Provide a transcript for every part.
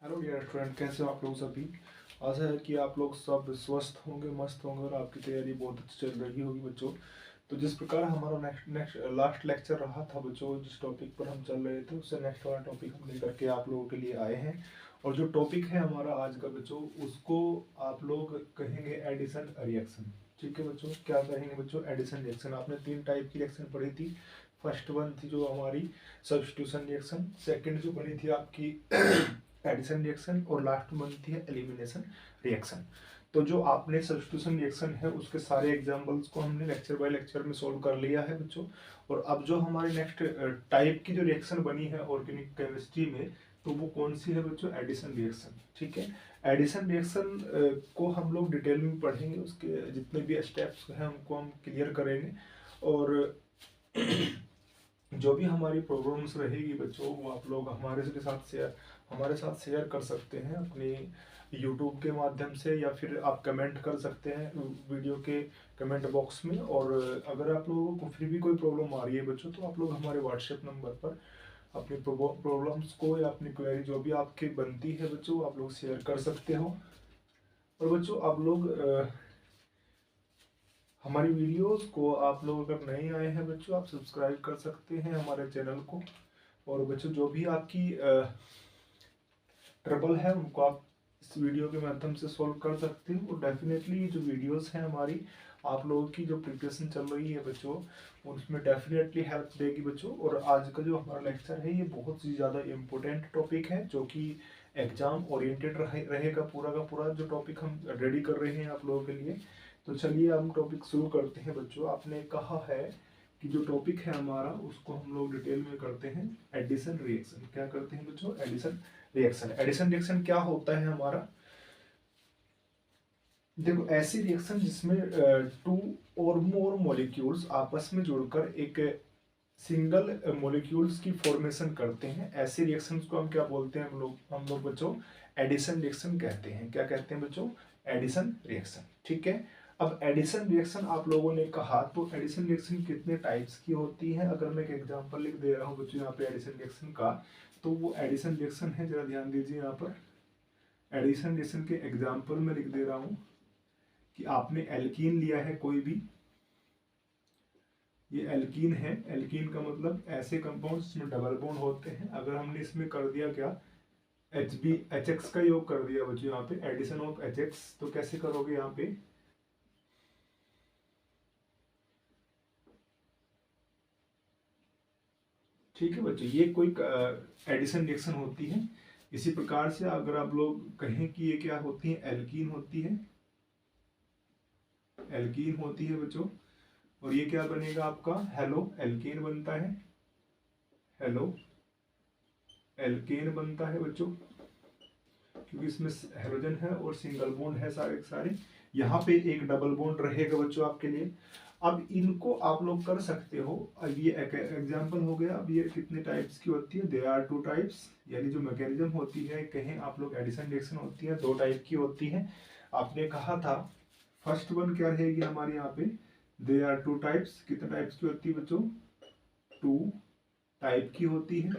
Hello dear student, कैसे हो आप लोग सभी। आशा है कि आप लोग सब स्वस्थ होंगे, मस्त होंगे और आपकी तैयारी बहुत अच्छी चल रही होगी बच्चों। तो जिस प्रकार हमारा नेक्स्ट नेक्स्ट लास्ट लेक्चर रहा था बच्चों, जिस टॉपिक पर हम चल रहे थे उससे नेक्स्ट वाला टॉपिक हम लेकर के आप लोगों के लिए आए हैं। और जो टॉपिक है हमारा आज का बच्चों, उसको आप लोग कहेंगे एडिशन रिएक्शन। ठीक है बच्चों, क्या कहेंगे बच्चों? Addition reaction. आपने 3 टाइप की रिएक्शन पढ़ी थी। फर्स्ट वन थी जो हमारी सब्स्टिट्यूशन रिएक्शन, सेकंड जो बनी थी आपकी एडिशन रिएक्शन, और लास्ट में बनती है एलिमिनेशन रिएक्शन। तो जो आपने सब्स्टिट्यूशन रिएक्शन है उसके सारे एग्जांपल्स को हमने लेक्चर बाय लेक्चर में सोल्व कर लिया है बच्चों। और अब जो हमारी नेक्स्ट टाइप की जो रिएक्शन बनी है ऑर्गेनिक केमिस्ट्री में, तो वो कौन सी है बच्चों? Addition reaction. ठीक है, एडिशन रिएक्शन को हम लोग डिटेल में पढ़ेंगे, उसके जितने भी स्टेप्स हैं उनको हम क्लियर करेंगे। और जो भी हमारी प्रॉब्लम्स रहेगी बच्चों, वो आप लोग हमारे साथ शेयर कर सकते हैं अपनी यूट्यूब के माध्यम से, या फिर आप कमेंट कर सकते हैं वीडियो के कमेंट बॉक्स में। और अगर आप लोगों को फिर भी कोई प्रॉब्लम आ रही है बच्चों, तो आप लोग हमारे व्हाट्सएप नंबर पर अपनी प्रॉब्लम्स को या अपनी क्वेरी जो भी आपकी बनती है बच्चों, आप लोग शेयर कर सकते हो। और बच्चों आप लोग हमारी वीडियोस को आप लोग अगर नए आए हैं बच्चों, आप सब्सक्राइब कर सकते हैं हमारे चैनल को। और बच्चों जो भी आपकी ट्रबल है उनको आप इस वीडियो के माध्यम से सॉल्व कर सकते हो। और डेफिनेटली जो वीडियोस हैं हमारी, आप लोगों की जो प्रिपरेशन चल रही है बच्चों, उसमें डेफिनेटली हेल्प देगी बच्चों। और आज का जो हमारा लेक्चर है ये बहुत ही ज़्यादा इम्पोर्टेंट टॉपिक है, जो कि एग्जाम ओरिएंटेड रहेगा। पूरा का पूरा जो टॉपिक हम रेडी कर रहे हैं आप लोगों के लिए। तो चलिए हम टॉपिक शुरू करते हैं बच्चों। आपने कहा है कि जो टॉपिक है हमारा उसको हम लोग डिटेल में करते हैं एडिशन रिएक्शन। क्या करते हैं बच्चों? Addition reaction. एडिशन रिएक्शन क्या होता है हमारा? देखो, ऐसी रिएक्शन जिसमें 2 और मोर मॉलिक्यूल्स आपस में जुड़कर एक सिंगल मॉलिक्यूल्स की फॉर्मेशन करते हैं, ऐसी रिएक्शंस को हम क्या बोलते हैं? हम लोग बच्चों एडिशन रिएक्शन कहते हैं। क्या कहते हैं बच्चों? Addition reaction. ठीक है, अब एडिशन रिएक्शन आप लोगों ने कहा, तो एडिशन रिएक्शन कितने टाइप्स की होती है? अगर मैं एक एग्जांपल लिख दे रहा हूँ बच्चों यहाँ पे एडिशन रिएक्शन का, तो वो एडिशन रिएक्शन है, जरा ध्यान दीजिए यहाँ पर। एडिशन रिएक्शन के एग्जांपल में लिख दे रहा हूँ कि आपने एल्कीन लिया है कोई भी, ये एल्कीन है। एल्कीन का मतलब ऐसे कंपाउंड जिसमें डबल बॉन्ड होते हैं। अगर हमने इसमें कर दिया क्या, HX का योग कर दिया बच्चों यहाँ पे, एडिशन ऑफ HX, तो कैसे करोगे यहाँ पे? ठीक है बच्चों, ये कोई एडिशन रिएक्शन होती है। इसी प्रकार से अगर आप लोग कहें कि ये क्या होती है, एल्कीन होती है, एल्कीन होती है बच्चों। और ये क्या बनेगा आपका? हेलो एल्केन बनता है, हेलो एल्केन बनता है बच्चों, क्योंकि इसमें हेलोजन है और सिंगल बॉन्ड है सारे सारे। यहाँ पे एक डबल बॉन्ड रहेगा बच्चों आपके लिए। अब इनको आप लोग कर सकते हो। अब ये एक एग्जांपल हो गया। अब ये कितने टाइप्स की होती है? देयर आर 2 टाइप्स, यानी जो मैकेनिज्म होती है, कहें आप लोग एडिशन रिएक्शन होती है, 2 टाइप की होती है। आपने कहा था फर्स्ट वन क्या रहेगी हमारे यहाँ पे? There are 2 types. कितने टाइप्स की होती है बच्चों? 2 टाइप की होती है।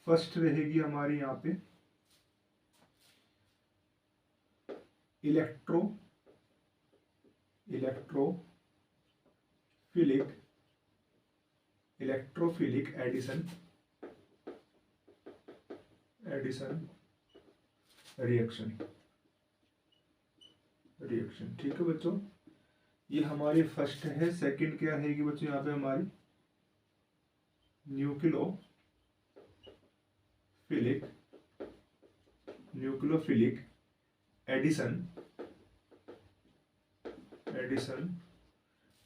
फर्स्ट रहेगी हमारी यहाँ पे इलेक्ट्रोफिलिक एडिशन रिएक्शन। ठीक है बच्चों, ये हमारी फर्स्ट है। सेकंड क्या रहेगी बच्चों यहाँ पे हमारी? Nucleophilic addition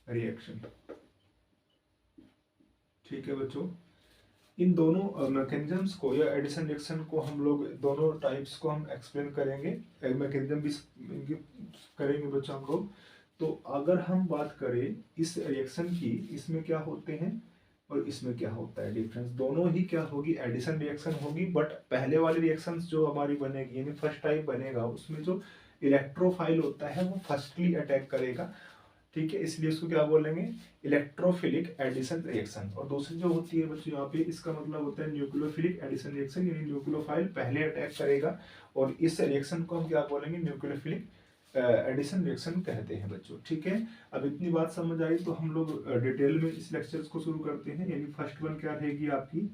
reaction. ठीक है बच्चों, इन दोनों मैकेनिज्म्स को या एडिशन रिएक्शन को हम लोग दोनों टाइप्स को हम एक्सप्लेन करेंगे, मैकेनिज्म भी करेंगे बच्चों हम लोग। तो अगर हम बात करें इस रिएक्शन की, इसमें क्या होते हैं और इसमें क्या होता है डिफरेंस? दोनों ही क्या होगी? एडिशन रिएक्शन होगी। बट पहले वाली रिएक्शन जो हमारी बनेगी, यानी फर्स्ट टाइप बनेगा, उसमें जो इलेक्ट्रोफाइल होता है वो फर्स्टली अटैक करेगा। ठीक है, इसलिए इसको क्या बोलेंगे, इलेक्ट्रोफिलिक एडिशन रिएक्शन। और दूसरी जो होती है बच्चों यहाँ पे, इसका मतलब होता है न्यूक्लियोफिलिक एडिशन रिएक्शन, यानी न्यूक्लियोफाइल पहले अटैक करेगा और इस रिएक्शन को हम क्या बोलेंगे, न्यूक्लियोफिलिक एडिशन रिएक्शन कहते हैं बच्चों। ठीक है, अब इतनी बात समझ आई तो हम लोग डिटेल में इस लेक्चर्स को शुरू करते हैं। यानी फर्स्ट वन क्या रहेगी आपकी,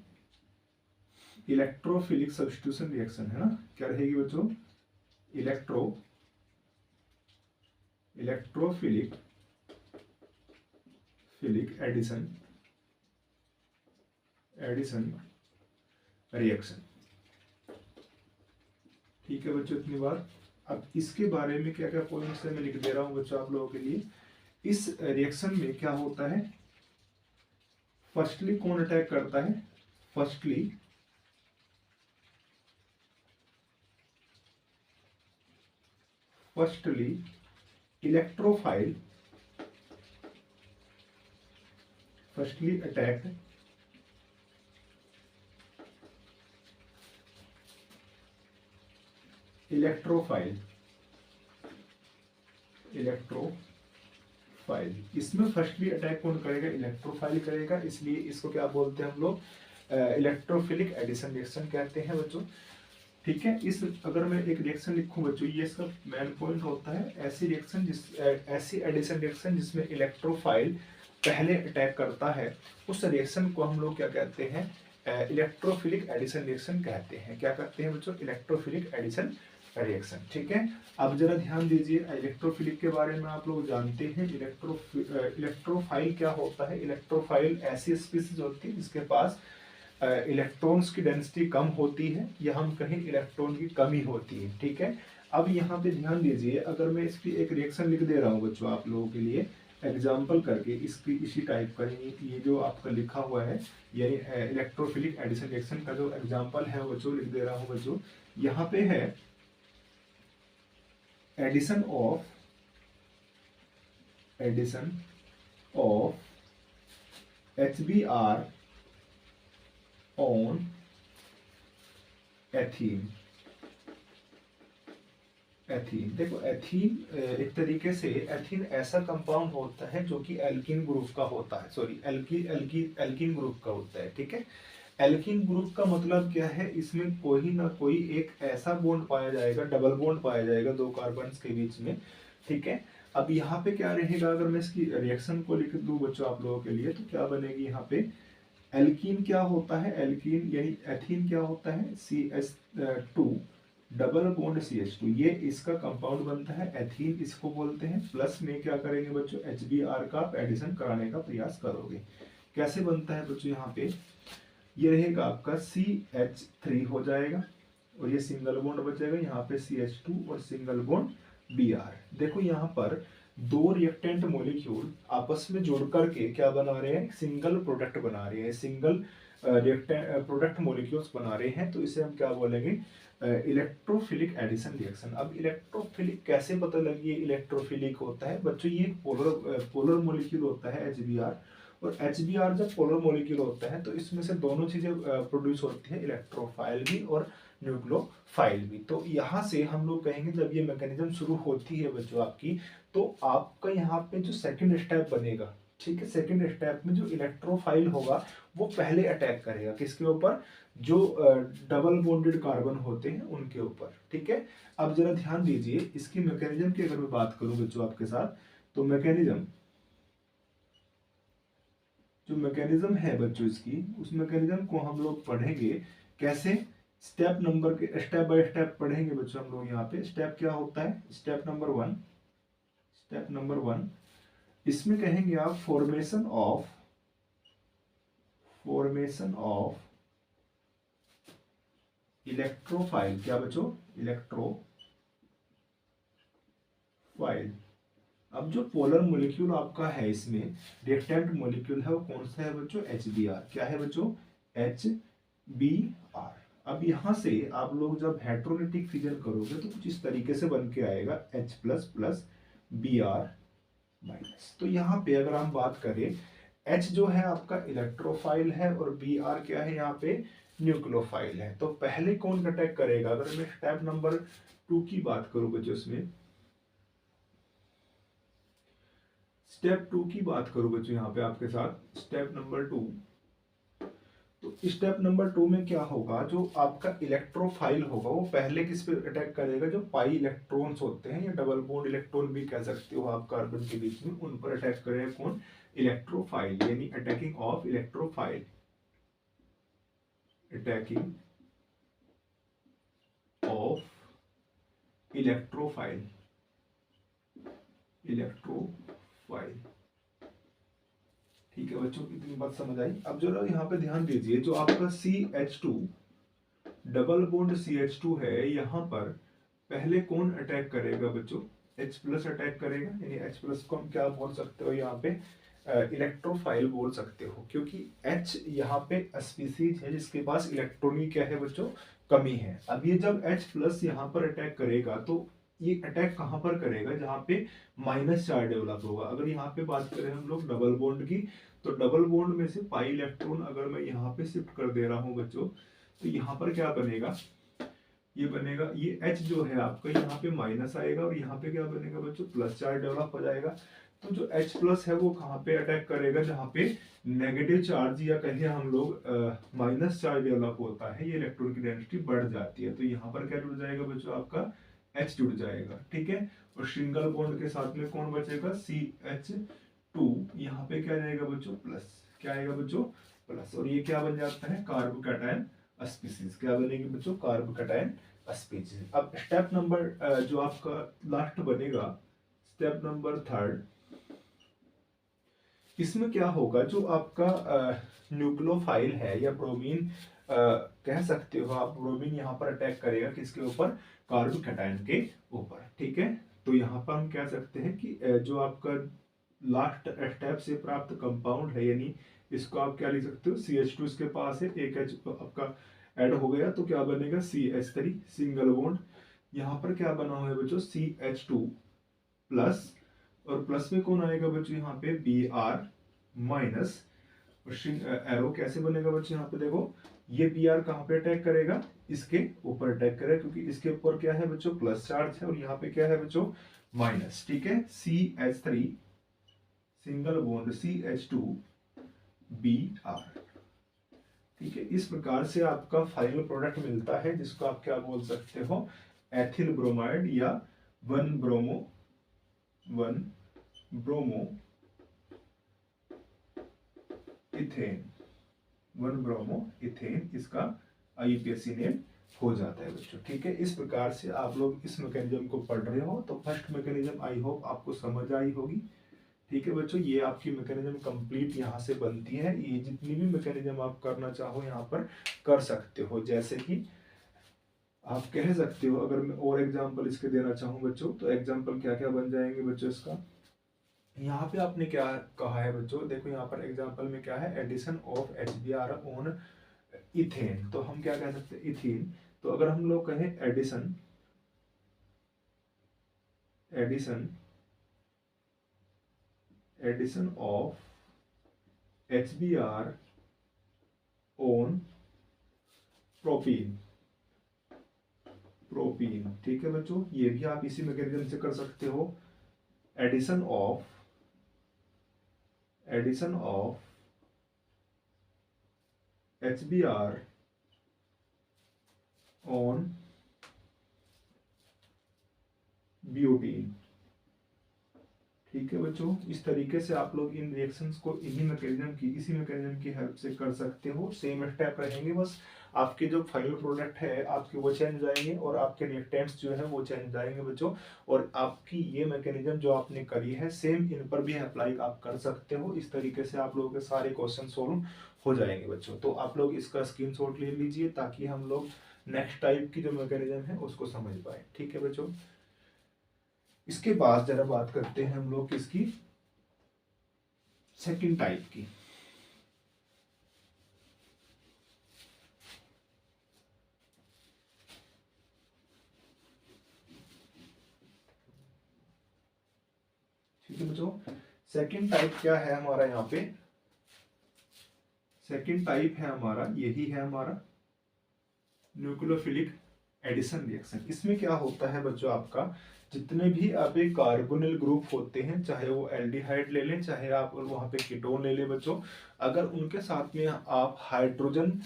इलेक्ट्रोफिलिक सब्स्टिट्यूशन रिएक्शन, है ना, क्या रहेगी बच्चों, इलेक्ट्रोफिलिक एडिशन रिएक्शन। ठीक है बच्चों, इतनी बार। अब इसके बारे में क्या क्या पॉइंट्स है मैं लिख दे रहा हूं बच्चों आप लोगों के लिए। इस रिएक्शन में क्या होता है, फर्स्टली कौन अटैक करता है, firstly electrophile firstly attacked electrophile. इसमें फर्स्टली अटैक कौन करेगा, इलेक्ट्रोफाइल करेगा, इसलिए इसको क्या बोलते हैं हम लोग, इलेक्ट्रोफिलिक एडिशन रिएक्शन कहते हैं बच्चों। ठीक है, इस अगर मैं एक रिएक्शन लिखूं बच्चों, ये इसका मेन पॉइंट होता है, ऐसी एडिशन रिएक्शन जिसमें इलेक्ट्रोफाइल पहले अटैक करता है, उस रिएक्शन को हम लोग क्या कहते हैं, इलेक्ट्रोफिलिक एडिशन रिएक्शन कहते हैं। क्या कहते हैं बच्चों, इलेक्ट्रोफिलिक एडिशन रिएक्शन। ठीक है, अब जरा ध्यान दीजिए, इलेक्ट्रोफिलिक के बारे में आप लोग जानते हैं। इलेक्ट्रोफाइल क्या होता है, इलेक्ट्रोफाइल ऐसी स्पीसीज होती है जिसके पास इलेक्ट्रॉन्स की डेंसिटी कम होती है, या हम कहें इलेक्ट्रॉन की कमी होती है। ठीक है, अब यहाँ पे ध्यान दीजिए, अगर मैं इसकी एक रिएक्शन लिख दे रहा हूँ बच्चों आप लोगों के लिए एग्जाम्पल करके, इसकी इसी टाइप का, ये जो आपका लिखा हुआ है, यानी इलेक्ट्रोफिलिक एडिशन रिएक्शन का जो एग्जाम्पल है बच्चों लिख दे रहा हूँ बच्चों। यहाँ पे है addition of HBr on ethene. देखो एथीन एक तरीके से, एथीन ऐसा कंपाउंड होता है जो कि एल्कीन ग्रुप का होता है, सॉरी एल्कीन ग्रुप का होता है। ठीक है, एल्कीन ग्रुप का मतलब क्या है, इसमें कोई ना कोई एक ऐसा बॉन्ड पाया जाएगा, डबल बॉन्ड पाया जाएगा दो कार्बन्स के बीच में। ठीक है, अब यहाँ पे क्या रहेगा, अगर मैं इसकी रिएक्शन को लिख दूं बच्चों आप लोगों के लिए, तो क्या बनेगी यहाँ पे, एल्कीन क्या होता है, एल्कीन यानी एथीन क्या होता है, CH2 डबल बॉन्ड CH2, ये इसका कंपाउंड बनता है एथीन, इसको बोलते हैं। प्लस में क्या करेंगे बच्चों, HBr का एडिशन कराने का प्रयास करोगे। कैसे बनता है बच्चों, यहाँ पे ये रहेगा आपका CH3 हो जाएगा, और ये सिंगल बॉन्ड बचेगा, यहाँ पे CH2 और सिंगल बॉन्ड Br। देखो यहाँ पर दो रिएक्टेंट मॉलिक्यूल आपस में जोड़ करके क्या बना रहे हैं, सिंगल प्रोडक्ट बना रहे हैं, सिंगल रिएक्टेंट प्रोडक्ट मॉलिक्यूल्स बना रहे हैं, तो इसे हम क्या बोलेंगे, इलेक्ट्रोफिलिक एडिशन रिएक्शन। अब इलेक्ट्रोफिलिक कैसे पता लगी इलेक्ट्रोफिलिक होता है बच्चों, ये पोलर मॉलिक्यूल होता है HBr, और HBr जब पोलर मॉलिक्यूल होता है तो इसमें से दोनों चीजें प्रोड्यूस होती है, इलेक्ट्रोफाइल भी और न्यूक्लियोफाइल भी। तो यहाँ से हम लोग कहेंगे जब ये मैकेनिज्म शुरू होती है बच्चों आपकी, तो आपका यहाँ पे जो सेकंड स्टेप बनेगा, ठीक है, सेकंड स्टेप में जो इलेक्ट्रोफाइल होगा वो पहले अटैक करेगा किसके ऊपर, जो डबल बॉन्डेड कार्बन होते हैं उनके ऊपर। ठीक है, अब जरा ध्यान दीजिए, इसकी मैकेनिज्म की अगर मैं बात करूं बच्चों आपके साथ, तो मैकेनिज्म है बच्चों इसकी, उस मैकेनिज्म को हम लोग पढ़ेंगे कैसे, स्टेप बाय स्टेप पढ़ेंगे बच्चों हम लोग। यहाँ पे स्टेप क्या होता है, स्टेप नंबर वन, इसमें कहेंगे आप फॉर्मेशन ऑफ इलेक्ट्रोफाइल। क्या बच्चों, इलेक्ट्रोफाइल। अब जो पोलर मॉलिक्यूल आपका है, इसमें रिएक्टेंट मॉलिक्यूल है, वो कौन सा है बच्चों, HBr। क्या है बच्चों, HBr। अब यहाँ से आप लोग जब हेटेरोलिटिक फिजन करोगे तो कुछ इस तरीके से बन के आएगा, H++ Br-। तो यहाँ पे अगर हम बात करें, H जो है आपका इलेक्ट्रोफाइल है और Br क्या है यहाँ पे, न्यूक्लियोफाइल है। तो पहले कौन अटैक करेगा, अगर मैं स्टेप नंबर 2 की बात करूं बच्चों, इसमें स्टेप 2 की बात करूं बच्चों यहाँ पे आपके साथ, स्टेप नंबर 2। तो स्टेप नंबर 2 में क्या होगा, जो आपका इलेक्ट्रोफाइल होगा वो पहले किस पे अटैक करेगा, जो पाई इलेक्ट्रॉन्स होते हैं या डबल बॉन्ड इलेक्ट्रॉन भी कह सकते हो आप कार्बन के बीच में, उन पर अटैक करेगा कौन, इलेक्ट्रोफाइल, यानी attacking of electrophile, attacking of electrophile, electrophile. ठीक है बच्चों, इतनी बात समझ आई। अब जरा यहाँ पे ध्यान दीजिए, जो आपका CH2 डबल बॉन्ड CH2 है, यहाँ पर पहले कौन अटैक करेगा बच्चों, H प्लस अटैक करेगा, यानी H प्लस को हम क्या बोल सकते हो यहाँ पे, इलेक्ट्रोफाइल बोल सकते हो, क्योंकि H यहाँ पे स्पीसीज है जिसके पास इलेक्ट्रॉन क्या है बच्चों, कमी है। अब ये जब H प्लस यहाँ पर अटैक करेगा तो ये अटैक कहाँ पर करेगा, जहाँ पे माइनस चार्ज डेवलप होगा। अगर यहाँ पे बात करें हम लोग डबल बॉन्ड की, तो डबल बॉन्ड में से पाई इलेक्ट्रॉन अगर मैं यहाँ पे शिफ्ट कर दे रहा हूँ बच्चों, तो यहाँ पर क्या बनेगा, ये बनेगा, ये H जो है आपका यहाँ पे माइनस आएगा और यहाँ पे क्या बनेगा बच्चों, प्लस चार्ज डेवलप हो जाएगा। तो जो H प्लस है वो कहाँ पे अटैक करेगा, जहाँ पे नेगेटिव चार्ज या कहें हम लोग माइनस चार्ज डेवलप होता है, ये इलेक्ट्रॉन की डेंसिटी बढ़ जाती है। तो यहाँ पर क्या जुड़ जाएगा बच्चों, आपका H जुड़ जाएगा। ठीक है, और सिंगल बॉन्ड के साथ में कौन बचेगा, CH2, यहाँ पे क्या जाएगा बच्चों, प्लस, क्या आएगा बच्चों, प्लस, और ये क्या बन जाता है, कार्बोकैटायन स्पीसीज, क्या बनेगी बच्चों, कार्बोकैटायन स्पीसीज। अब स्टेप नंबर जो आपका लास्ट बनेगा, स्टेप नंबर 3, इसमें क्या होगा, जो आपका न्यूक्लियोफाइल है या ब्रोमीन कह सकते हो आप, ब्रोमीन यहाँ पर अटैक करेगा किसके ऊपर, कार्बोकैटायन के ऊपर। ठीक है, तो यहाँ पर हम कह सकते हैं कि जो आपका लास्ट स्टेप से प्राप्त कंपाउंड है, यानी इसको आप क्या लिख सकते हो, CH2 इसके पास है, एक H आपका ऐड हो गया, तो क्या बनेगा, CH3 सिंगल बॉन्ड, यहाँ पर क्या बना हुआ है बच्चों, CH2 प्लस, और प्लस में कौन आएगा बच्चों, यहाँ पे Br माइनस, एरो कैसे बनेगा बच्चों, यहाँ पे देखो, ये Br कहाँ पे अटैक करेगा, इसके ऊपर अटैक करेगा, क्योंकि इसके ऊपर क्या है बच्चों, प्लस चार्ज है, और यहाँ पे क्या है बच्चों, माइनस। ठीक है, CH3 single bond CH2 Br। ठीक है, इस प्रकार से आपका फाइनल प्रोडक्ट मिलता है, जिसको आप क्या बोल सकते हो, एथिल ब्रोमाइड या 1 ब्रोमो इथेन, 1 ब्रोमो इथेन, इसका IUPAC नेम हो जाता है बच्चों। ठीक है, इस प्रकार से आप लोग इस मैकेनिज्म को पढ़ रहे हो, तो फर्स्ट मैकेनिज्म आई होप आपको समझ आई होगी। ठीक है बच्चों, ये आपकी मैकेनिज्म कंप्लीट यहाँ से बनती है। ये जितनी भी मैकेनिज्म आप करना चाहो यहाँ पर कर सकते हो, जैसे कि आप कह सकते हो, अगर मैं और एग्जांपल इसके देना चाहूँ बच्चों, तो एग्जांपल क्या क्या बन जाएंगे बच्चों इसका, यहाँ पे आपने क्या कहा है बच्चों, देखो यहाँ पर एग्जांपल में क्या है, addition of HBr on ethane, तो हम क्या कह सकते हैं, इथीन। तो अगर हम लोग कहें addition, addition of HBr on propene, ठीक है बच्चों, ये भी आप इसी मैकेनिज्म से कर सकते हो। Addition of HBr on butene. ठीक है बच्चों, इस तरीके से आप लोग इन रिएक्शंस को इसी मैकेनिज्म की हेल्प से कर सकते हो। सेम स्टेप रहेंगे, बस आपके जो फाइनल प्रोडक्ट है आपके वो चेंज जाएंगे और आपके रिएक्टेंट्स जो है वो चेंज जाएंगे बच्चों। और आपकी ये मैकेनिज्म जो आपने करी है सेम इन पर भी अप्लाई आप कर सकते हो। इस तरीके से आप लोगों के सारे क्वेश्चन सोल्व हो जाएंगे बच्चों। तो आप लोग इसका स्क्रीनशॉट ले लीजिए ताकि हम लोग नेक्स्ट टाइप की जो मैकेनिज्म है उसको समझ पाए। ठीक है बच्चों, इसके बाद जरा बात करते हैं हम लोग किसकी, सेकंड टाइप की। ठीक है बच्चों, सेकंड टाइप क्या है हमारा, यहाँ पे सेकंड टाइप है हमारा, यही है हमारा न्यूक्लियोफिलिक एडिशन रिएक्शन। इसमें क्या होता है बच्चों, आपका जितने भी आप एक कार्बोनिल ग्रुप होते हैं, चाहे वो एल्डिहाइड ले लें, चाहे आप वहां पे कीटोन ले लें बच्चों, अगर उनके साथ में आप हाइड्रोजन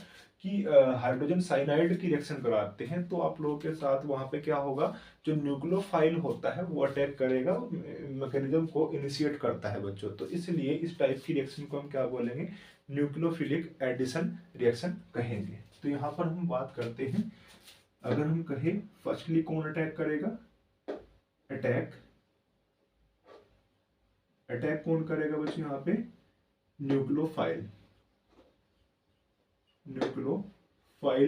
साइनाइड की रिएक्शन कराते हैं तो आप लोगों के साथ वहां पे क्या होगा, जो न्यूक्लियोफाइल होता है वो अटैक करेगा, मैकेनिज्म को इनिशिएट करता है बच्चों। तो इसलिए इस टाइप की रिएक्शन को हम क्या बोलेंगे, न्यूक्लियोफिलिक एडिशन रिएक्शन कहेंगे। तो यहाँ पर हम बात करते हैं, अगर हम कहें फर्स्टली कौन अटैक करेगा, अटैक कौन करेगा बच्चों, यहाँ पे न्यूक्लियोफाइल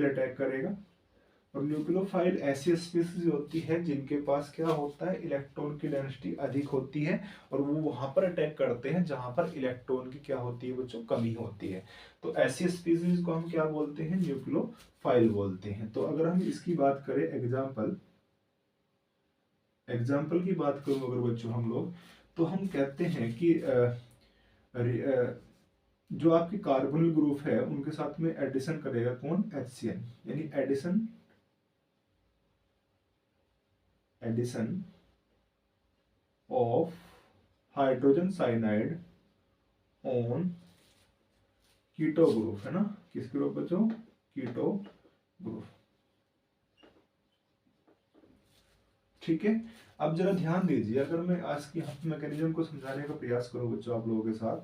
अटैक करेगा। और न्यूक्लियोफाइल ऐसी स्पीसीज होती है जिनके पास क्या होता है, इलेक्ट्रॉन की डेंसिटी अधिक होती है, और वो वहां पर अटैक करते हैं जहां पर इलेक्ट्रॉन की क्या होती है बच्चों, कमी होती है। तो ऐसी स्पीसीज को हम क्या बोलते हैं, न्यूक्लियोफाइल बोलते हैं। तो अगर हम इसकी बात करें, एग्जाम्पल की बात करूं अगर बच्चों हम लोग, तो हम कहते हैं कि जो आपके कार्बोनिल ग्रुप है उनके साथ में एडिशन करेगा कौन, HCN, यानी addition of hydrogen cyanide on keto group, है ना, किस ग्रुप बच्चों, कीटो ग्रुप। ठीक है, अब जरा ध्यान दीजिए, अगर मैं आज की मैकेनिज्म को समझाने का प्रयास करूं बच्चों आप लोगों के साथ,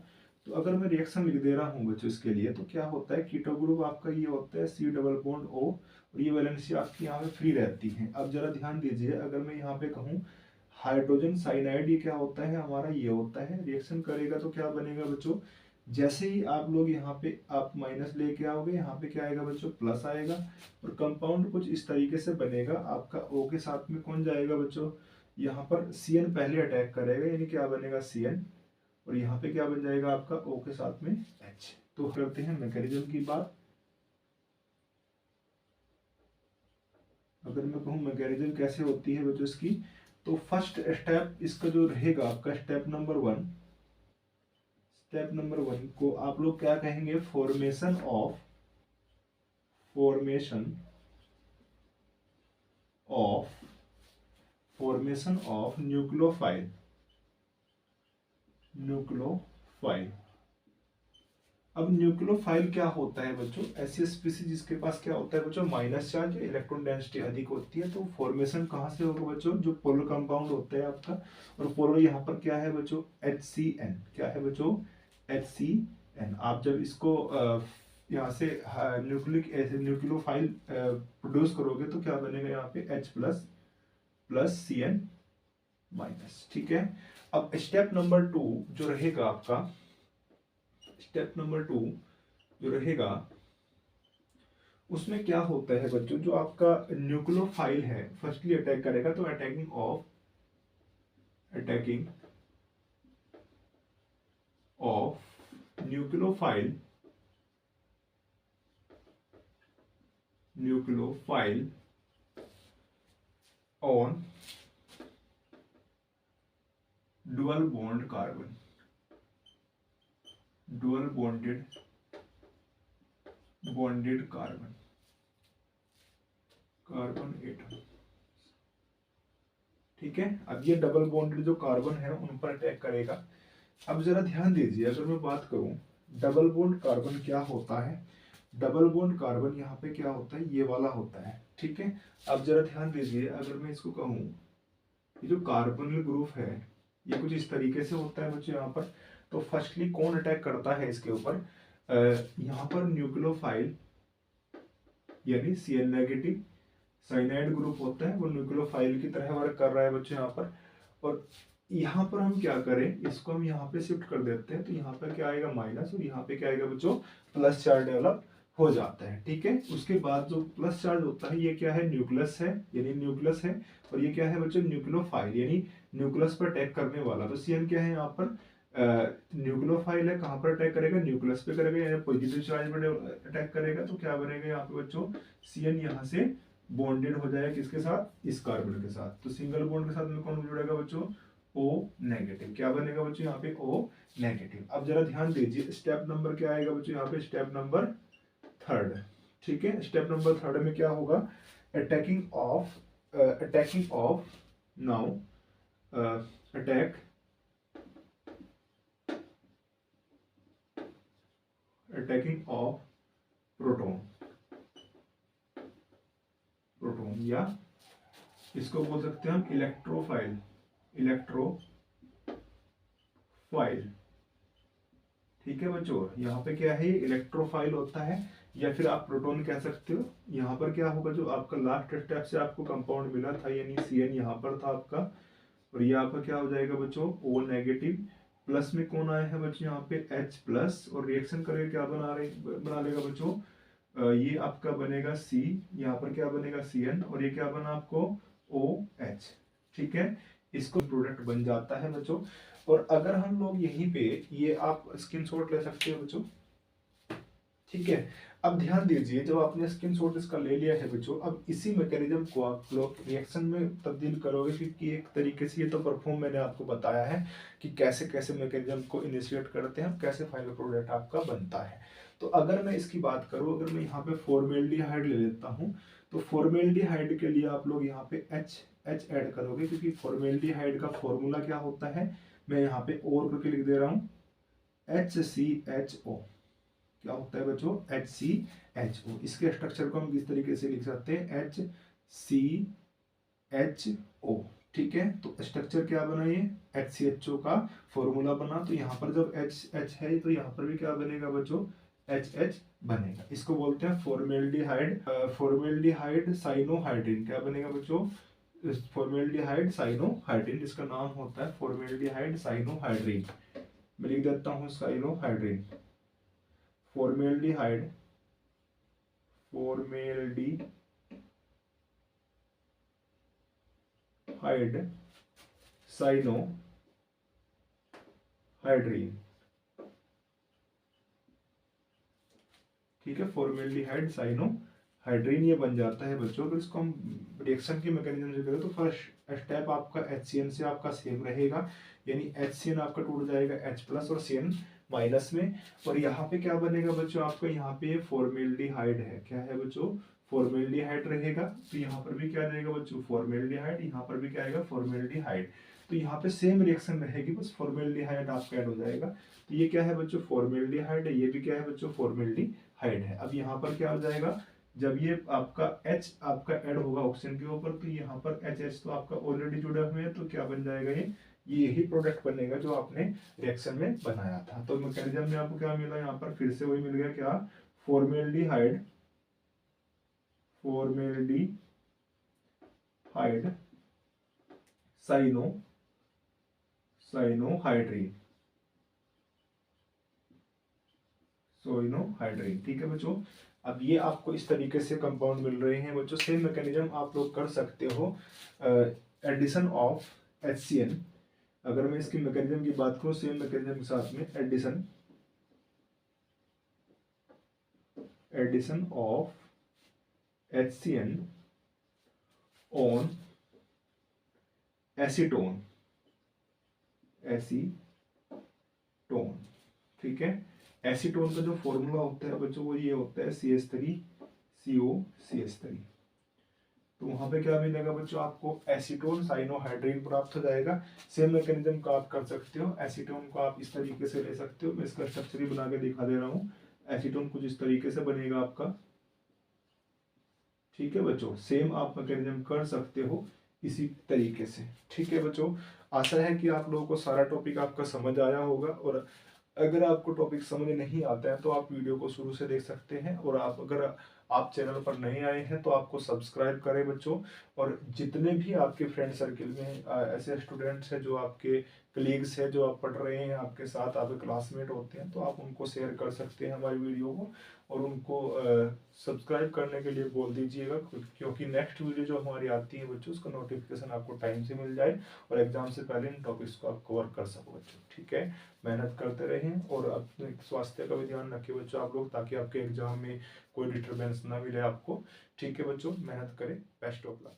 तो अगर मैं रिएक्शन लिख दे रहा हूं बच्चों इसके लिए, तो क्या होता है, कीटो ग्रुप आपका ये होता है C डबल बॉन्ड O, और ये वैलेंसी आपकी यहाँ पे फ्री रहती है। अब जरा ध्यान दीजिए, अगर मैं यहाँ पे कहूँ हाइड्रोजन साइनाइड, ये क्या होता है हमारा, ये होता है, रिएक्शन करेगा तो क्या बनेगा बच्चों, जैसे ही आप लोग यहाँ पे आप माइनस लेके आओगे, यहाँ पे क्या आएगा बच्चों, प्लस आएगा, और कंपाउंड कुछ इस तरीके से बनेगा। आपका O के साथ में कौन जाएगा बच्चों, यहाँ पर CN पहले अटैक करेगा, यानी क्या बनेगा CN, और यहाँ पे क्या बन जाएगा आपका O के साथ में H। तो करते हैं मैकेनिज्म की बात। अगर मैं कहूँ मैकेनिज्म कैसे होती है बच्चों इसकी, तो फर्स्ट स्टेप इसका जो रहेगा आपका, स्टेप नंबर वन को आप लोग क्या कहेंगे, फॉर्मेशन ऑफ न्यूक्लियोफाइल। अब न्यूक्लियोफाइल क्या होता है बच्चों, ऐसी स्पीसीज जिसके पास क्या होता है बच्चों, माइनस चार्ज, इलेक्ट्रॉन डेंसिटी अधिक होती है। तो फॉर्मेशन कहाँ से होगा बच्चों, जो पोलर कंपाउंड होता है आपका, और पोलर यहाँ पर क्या है बच्चों, HCN, क्या है बच्चों, HCN। आप जब इसको यहाँ से न्यूक्लियोफाइल प्रोड्यूस करोगे तो क्या बनेगा, यहाँ पे H प्लस CN माइनस। ठीक है, अब स्टेप नंबर 2 जो रहेगा आपका, उसमें क्या होता है बच्चों, जो आपका न्यूक्लियोफाइल है फर्स्टली अटैक करेगा, तो attacking of nucleophile on dual bonded carbon atom. ठीक है, अब ये डबल बॉन्डेड जो कार्बन है उन पर अटैक करेगा। अब जरा ध्यान दीजिए, अगर मैं बात करूं डबल बॉन्ड कार्बन क्या होता है, डबल बॉन्ड कार्बन यहाँ पे क्या होता है, ये वाला होता है। ठीक है, अब जरा ध्यान दीजिए, अगर मैं इसको कहूँ, ये जो कार्बोनिल ग्रुप है ये कुछ इस तरीके से होता है बच्चों यहाँ पर। तो फर्स्टली कौन अटैक करता है इसके ऊपर, यहाँ पर न्यूक्लियोफाइल यानी Cn नेगेटिव साइनाइड ग्रुप होता है, वो न्यूक्लियोफाइल की तरह वर्क कर रहा है बच्चों यहाँ पर। और यहाँ पर हम क्या करें, इसको हम यहाँ पे शिफ्ट कर देते हैं, तो यहाँ पर क्या आएगा माइनस, और यहाँ पे क्या आएगा बच्चों, प्लस चार्ज डेवलप हो जाता है। ठीक है, उसके बाद जो प्लस चार्ज होता है ये क्या है, न्यूक्लियस है, और ये क्या है बच्चों, न्यूक्लियोफाइल, यानी न्यूक्लियस पर अटैक करने वाला। तो CN क्या है यहाँ पर, न्यूक्लियोफाइल है, कहाँ पर अटैक करेगा, न्यूक्लियस पे करेगा, यानी पॉजिटिव चार्ज पर अटैक करेगा। तो क्या बनेगा यहाँ पे बच्चों, CN यहाँ से बॉन्डेड हो जाएगा किसके साथ, इस कार्बन के साथ। तो सिंगल बॉन्ड के साथ में कौन जुड़ेगा बच्चों, O नेगेटिव। क्या बनेगा बच्चों यहाँ पे, O नेगेटिव। अब जरा ध्यान दीजिए, स्टेप नंबर क्या आएगा बच्चों यहाँ पे, स्टेप नंबर 3। ठीक है, स्टेप नंबर 3 में क्या होगा, attacking of now attacking of proton या इसको बोल सकते हैं हम इलेक्ट्रोफाइल ठीक है बच्चों, यहाँ पे क्या है, इलेक्ट्रोफाइल होता है या फिर आप प्रोटॉन कह सकते हो। यहाँ पर क्या होगा, जो आपका लास्ट स्टेप से आपको कंपाउंड मिला था यानी CN यहाँ पर था आपका, और ये आपका क्या हो जाएगा बच्चों, O नेगेटिव, प्लस में कौन आया है बच्चों यहाँ पे H प्लस, और रिएक्शन करके क्या बना लेगा बच्चों, ये आपका बनेगा C, यहाँ पर क्या बनेगा CN, और ये क्या बना आपको OH। ठीक है, इसको प्रोडक्ट बन जाता है बच्चों। और अगर हम लोग यहीं पे, ये आप स्क्रीनशॉट ले सकते हो बच्चों, ठीक है। अब ध्यान दीजिए, जब आपने स्क्रीनशॉट इसका ले लिया है बच्चों, अब इसी मैकेनिज्म को आप लोग रिएक्शन में तब्दील करोगे, क्योंकि एक तरीके से ये तो परफॉर्म मैंने आपको बताया है कि कैसे कैसे मैकेनिज्म को इनिशिएट करते हैं, कैसे फाइनल प्रोडक्ट आपका बनता है। तो अगर मैं इसकी बात करूं, अगर मैं यहाँ पे फॉर्मेल्डिहाइड ले लेता हूँ, तो फॉर्मेल्डिहाइड के लिए आप लोग यहाँ पे H ऐड करोगे, क्योंकि फॉर्मेल्डिहाइड का फॉर्मूला क्या होता है, मैं यहाँ पे और करके लिख दे रहा हूँ, HCHO। क्या होता है बच्चों, HCHO। इसके स्ट्रक्चर को हम किस तरीके से लिख सकते हैं, HCHO। ठीक है, तो स्ट्रक्चर क्या बना, ये HCHO का फॉर्मूला बना। तो यहाँ पर जब H है तो यहाँ पर भी क्या बनेगा बच्चों, HH बनेगा। इसको बोलते हैं फॉर्मेल्डिहाइड साइनोहाइड्रिन। क्या बनेगा बच्चों, फॉर्मेल्डिहाइड साइनोहाइड्रिन, इसका नाम होता है फॉर्मेल्डिहाइड साइनोहाइड्रिन। मैं लिख देता हूँ साइनोहाइड्रिन, फॉर्मेल्डिहाइड साइनोहाइड्रिन। ठीक है, फॉर्मेल्डिहाइड साइनोहाइड्रिन ये बन जाता है बच्चों। तो इसको हम रिएक्शन के मैकेनिज्म से करें तो फर्स्ट स्टेप आपका HCN से आपका सेम रहेगा, यानी HCN आपका टूट जाएगा H प्लस और CN माइनस में। और यहाँ पे क्या बनेगा बच्चों आपका, यहाँ पे फॉर्मेल्डिहाइड है, क्या है बच्चों, फॉर्मेल्डिहाइड रहेगा। तो यहाँ पर भी क्या रहेगा बच्चों, फॉर्मेल्डिहाइड, यहाँ पर भी क्या आएगा, फॉर्मेल्डिहाइड। तो यहाँ पे सेम रिएक्शन रहेगी, बस फॉर्मेल्डिहाइड आपका ऐड हो जाएगा। तो ये क्या है बच्चों, फॉर्मेल्डिहाइड है, ये भी क्या है बच्चों, फॉर्मेल्डिहाइड है। अब यहाँ पर क्या हो जाएगा, जब ये आपका H आपका ऐड होगा ऑक्सीजन के ऊपर, तो यहाँ पर HH तो आपका ऑलरेडी जुड़ा हुआ है, तो क्या बन जाएगा, ये यही प्रोडक्ट बनेगा जो आपने रिएक्शन में बनाया था। तो मैकेनिज्म में आपको क्या मिला, यहाँ पर फिर से वही मिल गया, क्या, फॉर्मेल्डिहाइड साइनोहाइड्रिन। ठीक है बच्चों, अब ये आपको इस तरीके से कंपाउंड मिल रहे हैं बच्चों। सेम मैकेनिज्म आप लोग कर सकते हो एडिशन ऑफ HCN। अगर मैं इसकी मैकेनिज्म की बात करूं, सेम मैकेनिज्म के साथ में addition of HCN on acetone. ठीक है, एसीटोन का जो फॉर्मूला होता है बच्चों वो ये होता है CH3COCH3। तो वहां पे क्या मिलेगा बच्चों, आपको एसीटोन साइनोहाइड्रिन प्राप्त हो जाएगा। सेम मैकेनिज्म का आप कर सकते हो, एसीटोन को आप इस तरीके से ले सकते हो। मैं इसका स्ट्रक्चर ही बना के दिखा दे रहा हूँ। एसीटोन कुछ इस तरीके से बनेगा आपका। ठीक है बच्चों, सेम आप मैकेनिज्म कर सकते हो इसी तरीके से। ठीक है बच्चों, आशा है कि आप लोगों को सारा टॉपिक आपका समझ आया होगा। और अगर आपको टॉपिक समझ नहीं आता है तो आप वीडियो को शुरू से देख सकते हैं। और आप अगर आप चैनल पर नए आए हैं तो आपको सब्सक्राइब करें बच्चों। और जितने भी आपके फ्रेंड सर्किल में ऐसे स्टूडेंट्स हैं जो आपके कलीग्स हैं, जो आप पढ़ रहे हैं, आपके साथ आपके क्लासमेट होते हैं, तो आप उनको शेयर कर सकते हैं हमारी वीडियो को, और उनको सब्सक्राइब करने के लिए बोल दीजिएगा, क्योंकि नेक्स्ट वीडियो जो हमारी आती है बच्चों उसका नोटिफिकेशन आपको टाइम से मिल जाए और एग्जाम से पहले इन टॉपिक्स को आप कवर कर सको बच्चों। ठीक है, मेहनत करते रहें और अपने स्वास्थ्य का भी ध्यान रखें बच्चों आप लोग, ताकि आपके एग्जाम में कोई डिस्टर्बेंस ना मिले आपको। ठीक है बच्चों, मेहनत करें। Best of luck.